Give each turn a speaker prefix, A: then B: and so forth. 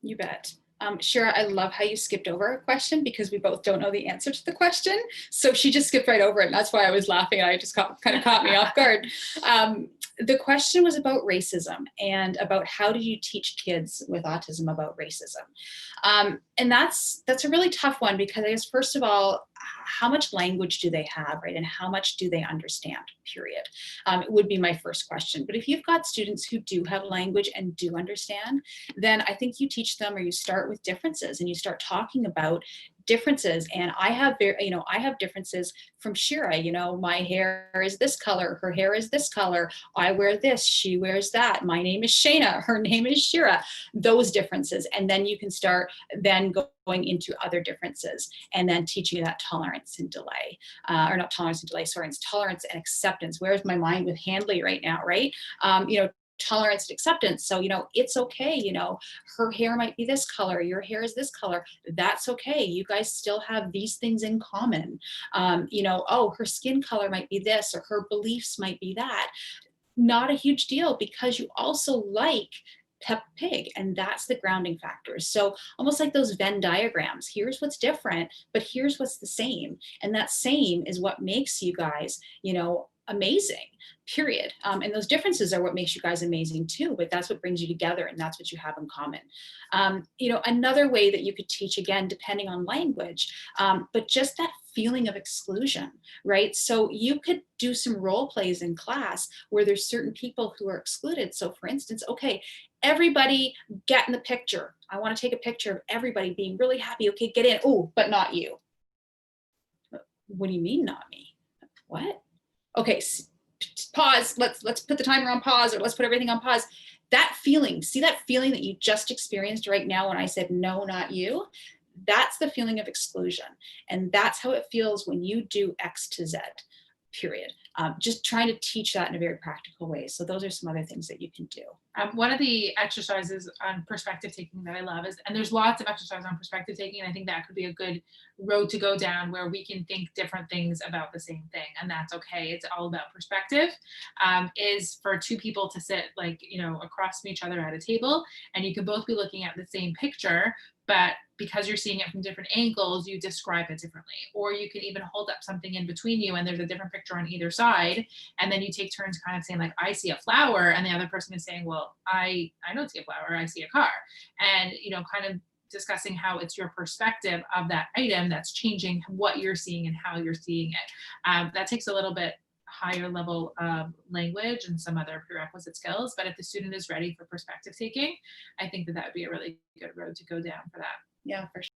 A: You bet. Shira, I love how you skipped over a question because we both don't know the answer to the question. So she just skipped right over it. And that's why I was laughing. And I just kind of caught me off guard. The question was about racism and about how do you teach kids with autism about racism? And that's a really tough one because I guess, first of all, how much language do they have, right? And how much do they understand, period? It would be my first question. But if you've got students who do have language and do understand, then I think you teach them, or you start with differences and you start talking about differences. And I have I have differences from Shira. My hair is this color, her hair is this color, I wear this, she wears that, my name is Shayna, her name is Shira. Those differences. And then you can start then going into other differences and then teaching that tolerance and delay, or not tolerance and delay, sorry, it's tolerance and acceptance. Where's my mind with Handley right now, right? Tolerance and acceptance. So, it's okay. Her hair might be this color, your hair is this color. That's okay. You guys still have these things in common. Oh, her skin color might be this, or her beliefs might be that. Not a huge deal because you also like Peppa Pig, and that's the grounding factor. So almost like those Venn diagrams, here's what's different, but here's what's the same. And that same is what makes you guys, amazing, period. And those differences are what makes you guys amazing too, but that's what brings you together and that's what you have in common. Another way that you could teach, again, depending on language, but just that feeling of exclusion, right? So you could do some role plays in class where there's certain people who are excluded. So for instance, okay, everybody get in the picture. I want to take a picture of everybody being really happy. Okay, get in. Oh, but not you. What do you mean not me? What? Okay, pause. Let's put the timer on pause, or let's put everything on pause. That feeling, see that feeling that you just experienced right now when I said, no, not you? That's the feeling of exclusion. And that's how it feels when you do X to Z, period. Just trying to teach that in a very practical way. So those are some other things that you can do.
B: One of the exercises on perspective taking that I love is, and there's lots of exercises on perspective taking, and I think that could be a good road to go down where we can think different things about the same thing, and that's okay. It's all about perspective. Is for two people to sit across from each other at a table, and you can both be looking at the same picture, but because you're seeing it from different angles, you describe it differently. Or you can even hold up something in between you and there's a different picture on either side. And then you take turns kind of saying like, I see a flower. And the other person is saying, well, I don't see a flower, I see a car. And, kind of discussing how it's your perspective of that item that's changing what you're seeing and how you're seeing it. That takes a little bit higher level of language and some other prerequisite skills. But if the student is ready for perspective taking, I think that would be a really good road to go down for that.
A: Yeah, for sure.